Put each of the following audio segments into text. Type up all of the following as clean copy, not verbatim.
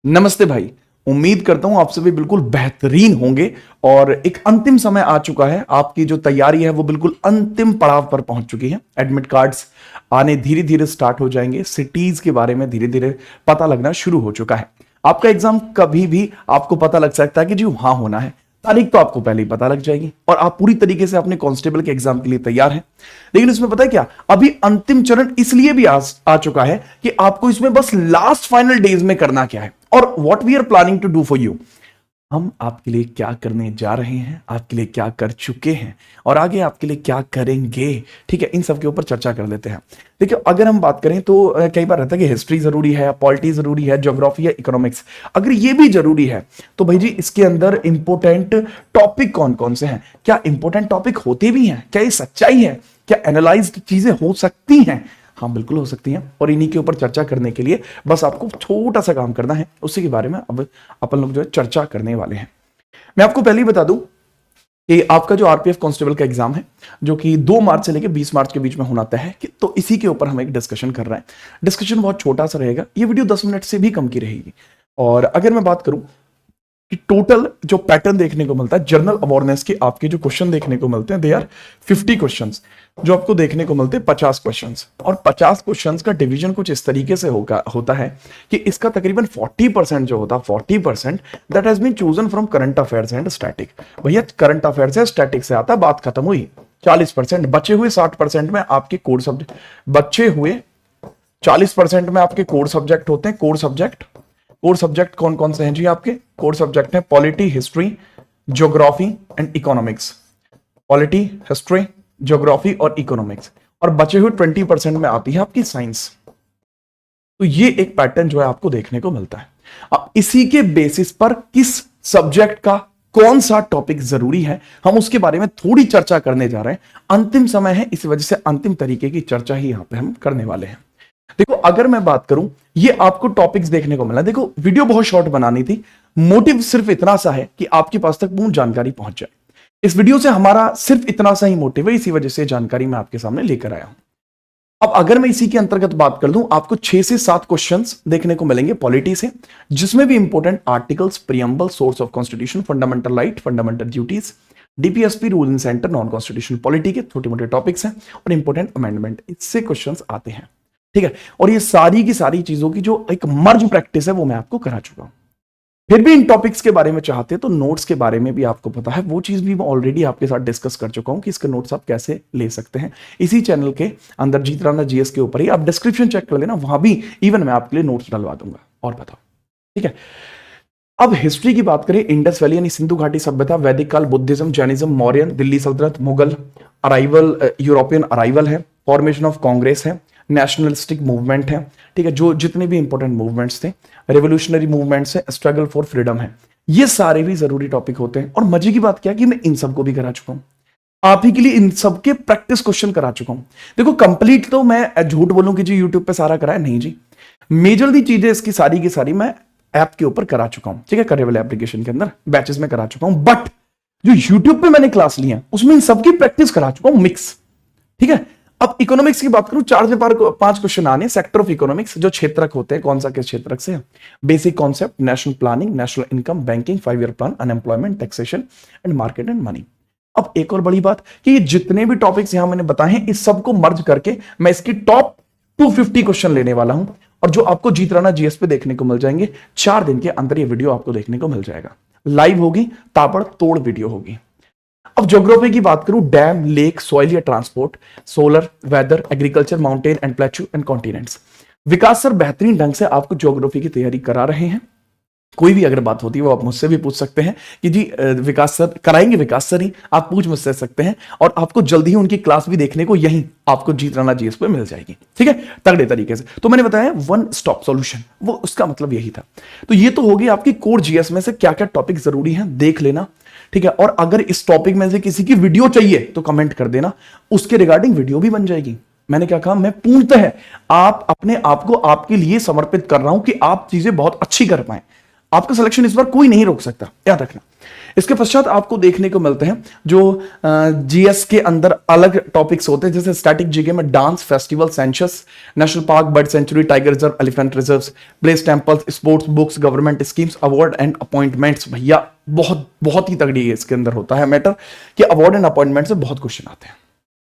नमस्ते भाई। उम्मीद करता हूं आप सभी बिल्कुल बेहतरीन होंगे और एक अंतिम समय आ चुका है। आपकी जो तैयारी है वो बिल्कुल अंतिम पड़ाव पर पहुंच चुकी है। एडमिट कार्ड्स आने धीरे धीरे स्टार्ट हो जाएंगे। सिटीज के बारे में धीरे धीरे पता लगना शुरू हो चुका है। आपका एग्जाम कभी भी आपको पता लग सकता है कि जी वहां होना है। तारीख तो आपको पहले ही पता लग जाएगी और आप पूरी तरीके से अपने कांस्टेबल के एग्जाम के लिए तैयार हैं। लेकिन इसमें पता है क्या, अभी अंतिम चरण इसलिए भी आ चुका है कि आपको इसमें बस लास्ट फाइनल डेज में करना क्या है और what we are planning to do for you. हम आपके लिए क्या करने जा रहे हैं, आपके लिए क्या कर चुके हैं और आगे आपके लिए क्या करेंगे। ठीक है, इन सब के ऊपर चर्चा कर लेते हैं। देखिए, अगर हम बात करें तो कई बार रहता है कि हिस्ट्री जरूरी है, पॉलिटी जरूरी है, ज्योग्राफी या इकोनॉमिक्स। अगर ये भी जरूरी है तो भाई जी इसके अंदर इंपॉर्टेंट टॉपिक कौन कौन से हैं, क्या इंपॉर्टेंट टॉपिक होते भी हैं, क्या ये सच्चाई है, क्या एनालाइज्ड चीजें हो सकती हैं। हाँ, बिल्कुल हो सकती हैं और इन्हीं के ऊपर चर्चा करने के लिए बस आपको छोटा सा काम करना है। उसी के बारे में अब अपन लोग जो है चर्चा करने वाले हैं। मैं आपको पहले ही बता दूं कि आपका जो आरपीएफ कांस्टेबल का एग्जाम है जो कि 2 मार्च से लेकर 20 मार्च के बीच में होना तय है कि तो इसी के ऊपर हम एक डिस्कशन कर रहे हैं। डिस्कशन बहुत छोटा सा रहेगा, ये वीडियो 10 मिनट से भी कम की रहेगी। और अगर मैं बात करूं कि टोटल जो पैटर्न देखने को मिलता है जनरल अवेयरनेस के, आपके जो क्वेश्चन देखने को मिलते हैं दे आर 50 क्वेश्चंस। जो आपको देखने को मिलते हैं 50 क्वेश्चंस और 50 क्वेश्चंस का डिवीजन कुछ इस तरीके से होता है कि इसका तकरीबन 40% जो होता है 40% that has been chosen from current affairs and static. भैया करंट अफेयर्स या स्टैटिक से आता, बात खत्म हुई। 40% बचे हुए 60% में आपके कोर सब्जेक्ट, बचे हुए 40% में आपके कोर सब्जेक्ट होते हैं। कोर सब्जेक्ट कौन कौन से हैं जी? आपके कोर सब्जेक्ट हैं polity, history, geography and economics. Polity, history, geography और इकोनॉमिक्स। और बचे हुए 20% में आती है आपकी साइंस। तो ये एक पैटर्न जो है आपको देखने को मिलता है। अब इसी के बेसिस पर किस सब्जेक्ट का कौन सा टॉपिक जरूरी है, हम उसके बारे में थोड़ी चर्चा करने जा रहे हैं। अंतिम समय है, इस वजह से अंतिम तरीके की चर्चा ही यहां पे हम करने वाले हैं। देखो, अगर मैं बात करूं, ये आपको टॉपिक्स देखने को मिला। देखो, वीडियो बहुत शॉर्ट बनानी थी, मोटिव सिर्फ इतना सा है कि आपके पास तक पूर्ण जानकारी पहुंच जाए। इस वीडियो से हमारा सिर्फ इतना सा ही मोटिव है, इसी वजह से जानकारी मैं आपके सामने लेकर आया हूं। अब अगर मैं इसी के अंतर्गत बात कर दूं, आपको 6 से 7 क्वेश्चंस देखने को मिलेंगे पॉलिटी से, जिसमें भी important articles, preamble, source of constitution, fundamental right, fundamental duties, DPSP, rule in centre, non constitutional polity के छोटे मोटे टॉपिक्स हैं और इंपॉर्टेंट अमेंडमेंट, इससे क्वेश्चंस आते हैं। ठीक है, और ये सारी की सारी चीजों की जो एक मर्ज प्रैक्टिस है वो मैं आपको करा चुका हूं। फिर भी इन टॉपिक्स के बारे में चाहते हैं तो नोट्स के बारे में भी आपको पता है, वो चीज भी मैं ऑलरेडी आपके साथ डिस्कस कर चुका हूं कि इसके नोट्स आप कैसे ले सकते हैं। इसी चैनल के अंदर जीतराना जीएस के ऊपर ही आप डिस्क्रिप्शन चेक कर लेना, वहां भी इवन मैं आपके लिए नोट्स डलवा दूंगा। और बताओ, ठीक है। अब हिस्ट्री की बात करें, इंडस वैली यानी सिंधु घाटी सभ्यता, वैदिक काल, बुद्धिज्म, जैनिज्म, मौर्यन, दिल्ली सल्तनत, मुगल, अराइवल, यूरोपियन अराइवल है, फॉर्मेशन ऑफ कांग्रेस है, नेशनलिस्टिक मूवमेंट है, ठीक है, जो जितने भी इंपॉर्टेंट मूवमेंट्स थे, रेवोल्यूशनरी मूवमेंट्स है, स्ट्रगल फॉर फ्रीडम है, ये सारे भी जरूरी टॉपिक होते हैं। और मजे की बात क्या है कि मैं इन सबको भी करा चुका हूं, आप ही के लिए इन सबके प्रैक्टिस क्वेश्चन करा चुका हूं। देखो, कंप्लीट तो मैं झूठ बोलूं कि जी यूट्यूब पे सारा कराया, नहीं जी। मेजरली चीजें इसकी सारी की सारी मैं ऐप के ऊपर करा चुका हूं, ठीक है, करे वाले एप्लीकेशन के अंदर बैचेस में करा चुका हूं। बट जो यूट्यूब पे मैंने क्लास ली है उसमें इन सबकी प्रैक्टिस करा चुका हूं मिक्स, ठीक है। अब इकोनॉमिक्स की बात करूं, 4 से 5 क्वेश्चन आने सेक्टर ऑफ इकोनॉमिक्स, जो क्षेत्रक होते हैं, कौन सा किस क्षेत्रक से, basic concept, national planning, national income, banking, 5 year plan, unemployment, taxation and market and money. अब एक और बड़ी बात कि ये जितने भी टॉपिक्स यहां मैंने बताए हैं, इस सबको मर्ज करके मैं इसकी टॉप 250 क्वेश्चन लेने वाला हूं और जो आपको जीतराना जीएस पे देखने को मिल जाएंगे। 4 दिन के अंदर ये वीडियो आपको देखने को मिल जाएगा, लाइव होगी, ताबड़ तोड़ वीडियो होगी। अब ज्योग्राफी की बात करूं, डैम, लेक, सॉइल या transport, solar, weather, agriculture, mountain and plateau and continents. Vikas sir बेहतरीन ढंग से आपको ज्योग्राफी की तैयारी करा रहे हैं। कोई भी अगर बात होती है वो आप मुझसे भी पूछ सकते हैं कि जी विकास सर कराएंगे, विकास सर ही आप पूछ मुझसे सकते हैं और आपको जल्दी ही उनकी क्लास भी देखने को यहीं आपको जीतराना जीएस पे मिल जाएगी, ठीक है, तगड़े तरीके से। तो मैंने बताया वन स्टॉप सॉल्यूशन, वो उसका मतलब यही था। तो ये तो होगी आपकी कोर जीएस में से क्या क्या टॉपिक जरूरी है, देख लेना, ठीक है। और अगर इस टॉपिक में से किसी की वीडियो चाहिए तो कमेंट कर देना, उसके रिगार्डिंग वीडियो भी बन जाएगी। मैंने क्या कहा, मैं पूर्णतः आप अपने आप को आपके लिए समर्पित कर रहा हूं कि आप चीजें बहुत अच्छी कर पाए। आपका सिलेक्शन इस बार कोई नहीं रोक सकता, याद रखना। इसके पश्चात आपको देखने को मिलते हैं जो जीएस के अंदर अलग टॉपिक्स होते हैं, जैसे स्टैटिक जीके में dance, festival, census, national park, bird sanctuary, tiger reserve, elephant reserve, place, temples, sports, books, government schemes, award and appointments. भैया बहुत बहुत ही तगड़ी है इसके अंदर होता है मैटर कि अवार्ड एंड अपॉइंटमेंट से बहुत क्वेश्चन आते हैं,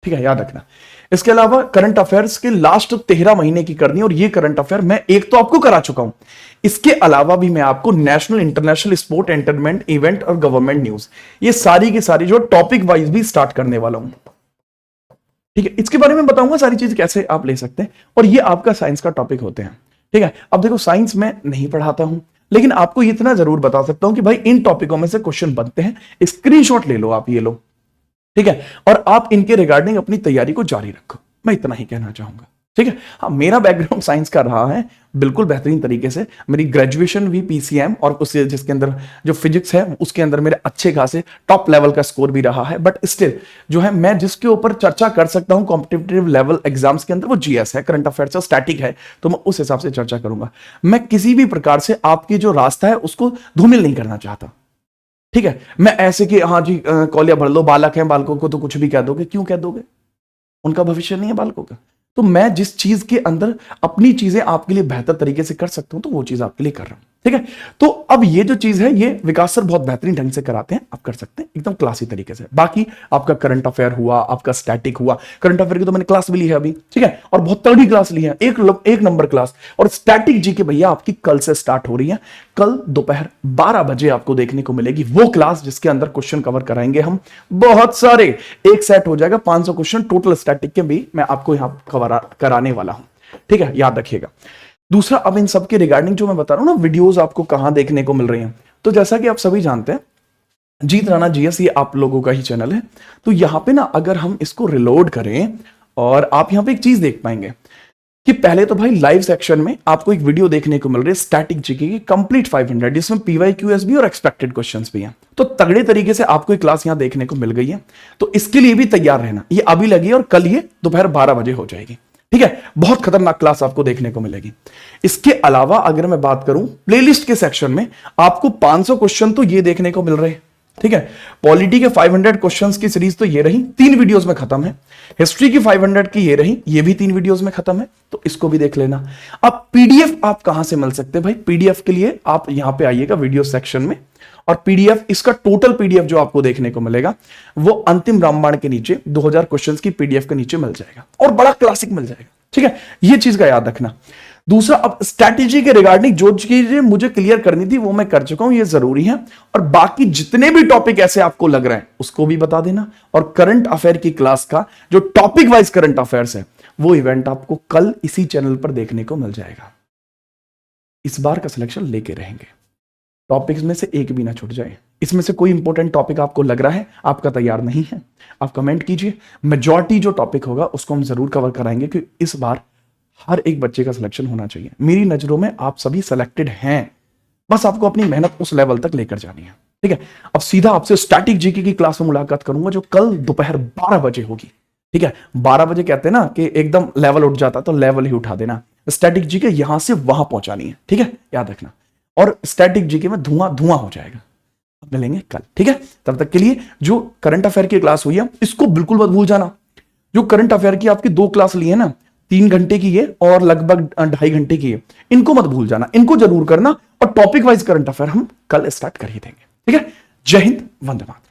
ठीक है, याद रखना। इसके अलावा करंट अफेयर्स के लास्ट 13 महीने की करनी, और ये करंट अफेयर मैं एक तो आपको करा चुका हूं, इसके अलावा भी मैं आपको national, international, sport, entertainment, event और गवर्नमेंट न्यूज, ये सारी की सारी जो टॉपिक वाइज भी स्टार्ट करने वाला हूं, ठीक है। इसके बारे में बताऊंगा सारी चीज कैसे आप ले सकते हैं, और ये आपका साइंस का टॉपिक होते हैं, ठीक है। अब देखो साइंस में नहीं पढ़ाता हूं, लेकिन आपको इतना जरूर बता सकता हूं कि भाई इन टॉपिकों में से क्वेश्चन बनते हैं, स्क्रीनशॉट ले लो आप, ये लो, ठीक है, और आप इनके रिगार्डिंग अपनी तैयारी को जारी रखो, मैं इतना ही कहना चाहूंगा, ठीक है। हाँ, मेरा बैकग्राउंड साइंस का रहा है बिल्कुल बेहतरीन तरीके से, मेरी ग्रेजुएशन भी पीसीएम और उससे जिसके अंदर जो फिजिक्स है उसके अंदर मेरे अच्छे खासे टॉप लेवल का स्कोर भी रहा है, बट स्टिल जो है मैं जिसके ऊपर चर्चा कर सकता हूं कॉम्पिटिटिव लेवल एग्जाम्स के अंदर वो जीएस है, करंट अफेयर्स है, स्टैटिक है, तो मैं उस हिसाब से चर्चा करूंगा। मैं किसी भी प्रकार से आपकी जो रास्ता है उसको धूमिल नहीं करना चाहता, ठीक है। मैं ऐसे कि हाँ जी कॉलिया भर लो, बालक हैं, बालकों को तो कुछ भी कह दोगे, क्यों कह दोगे, उनका भविष्य नहीं है बालकों का। तो मैं जिस चीज के अंदर अपनी चीजें आपके लिए बेहतर तरीके से कर सकता हूं तो वो चीज आपके लिए कर रहा हूं, ठीक है। तो अब ये जो चीज है ये विकास सर बहुत बेहतरीन ढंग से कराते हैं, आप कर सकते हैं एकदम क्लासी तरीके से। बाकी आपका करंट अफेयर हुआ, आपका स्टैटिक हुआ, करंट अफेयर की तो मैंने क्लास भी ली है अभी, ठीक है, और बहुत तगड़ी क्लास ली है, एक नंबर क्लास। और स्टैटिक जी के भैया आपकी कल से स्टार्ट हो रही है, कल दोपहर 12 बजे आपको देखने को मिलेगी वो क्लास जिसके अंदर क्वेश्चन कवर कराएंगे हम बहुत सारे, एक सेट हो जाएगा 500 क्वेश्चन टोटल स्टैटिक के भी मैं आपको यहां कवर कराने वाला हूं, ठीक है, याद रखिएगा। दूसरा, अब इन सब के रिगार्डिंग जो मैं बता रहा हूं ना, वीडियोस आपको कहां देखने को मिल रही हैं, तो जैसा कि आप सभी जानते हैं जीत राणा जीएस ये आप लोगों का ही चैनल है, तो यहां पे ना अगर हम इसको रिलोड करें और आप यहां पे एक चीज देख पाएंगे कि पहले तो भाई लाइव सेक्शन में आपको एक वीडियो देखने को मिल रही है स्टैटिक जीके की कंप्लीट 500, जिसमें पीवाईक्यूएस भी और एक्सपेक्टेड क्वेश्चंस भी हैं, तो तगड़े तरीके से आपको एक क्लास यहां देखने को मिल गई है, तो इसके लिए भी तैयार रहना, ये अभी लगी और कल ये दोपहर 12 बजे हो जाएगी, ठीक है। बहुत खतरनाक क्लास आपको देखने को मिलेगी। इसके अलावा अगर मैं बात करूं प्लेलिस्ट के सेक्शन में आपको 500 क्वेश्चन तो ये देखने को मिल रहे हैं, ठीक है। पॉलिटी के 500 क्वेश्चंस की सीरीज तो ये रही, 3 वीडियोस में खत्म है। हिस्ट्री की 500 की ये रही, ये भी 3 वीडियोस में खत्म है, तो इसको भी देख लेना। अब पीडीएफ आप कहां से मिल सकते हैं भाई, पीडीएफ के लिए आप यहां पे आइएगा वीडियो सेक्शन में, और पीडीएफ, इसका टोटल पीडीएफ जो आपको देखने को मिलेगा वो अंतिम रामबाण के नीचे 2000 क्वेश्चंस की पीडीएफ के नीचे मिल जाएगा, और बड़ा क्लासिक मिल जाएगा, ठीक है, ये चीज का याद रखना। दूसरा, अब स्ट्रैटेजी के रिगार्डिंग जो चीजें मुझे क्लियर करनी थी वो मैं कर चुका हूं, ये जरूरी है, और बाकी जितने भी टॉपिक ऐसे आपको लग रहे हैं उसको भी बता देना। और करंट अफेयर की क्लास का जो टॉपिक वाइज करंट अफेयर्स है वो इवेंट आपको कल इसी चैनल पर देखने को मिल जाएगा। इस बार का सिलेक्शन लेके रहेंगे, टॉपिक्स में से एक भी ना छूट जाए। इसमें से कोई इंपॉर्टेंट टॉपिक आपको लग रहा है आपका तैयार नहीं है, आप कमेंट कीजिए, मेजॉरिटी जो टॉपिक होगा उसको हम जरूर कवर कराएंगे, क्योंकि इस बार हर एक बच्चे का सिलेक्शन होना चाहिए। मेरी नजरों में आप सभी सिलेक्टेड हैं, बस आपको अपनी मेहनत उस लेवल तक लेकर जानी है, ठीक है। अब सीधा आपसे स्टैटिक जीके की क्लास में मुलाकात करूंगा जो कल दोपहर 12 बजे होगी, ठीक है। 12 बजे कहते हैं ना कि एकदम लेवल उठ जाता, तो लेवल ही उठा देना, स्टैटिक जीके यहां से वहां पहुंचानी है, ठीक है, याद रखना। और स्टैटिक जीके में धुआं धुआं हो जाएगा। अब मिलेंगे कल, ठीक है। तब तक के लिए जो करंट अफेयर की क्लास हुई है इसको बिल्कुल मत भूल जाना। जो करंट अफेयर की आपकी 2 क्लास ली है ना, 3 घंटे की है और लगभग 2.5 घंटे की है, इनको मत भूल जाना, इनको जरूर करना। और टॉपिक वाइज करंट अफेयर हम कल स्टार्ट कर ही देंगे, ठीक है। जय हिंद, वंदे मातरम।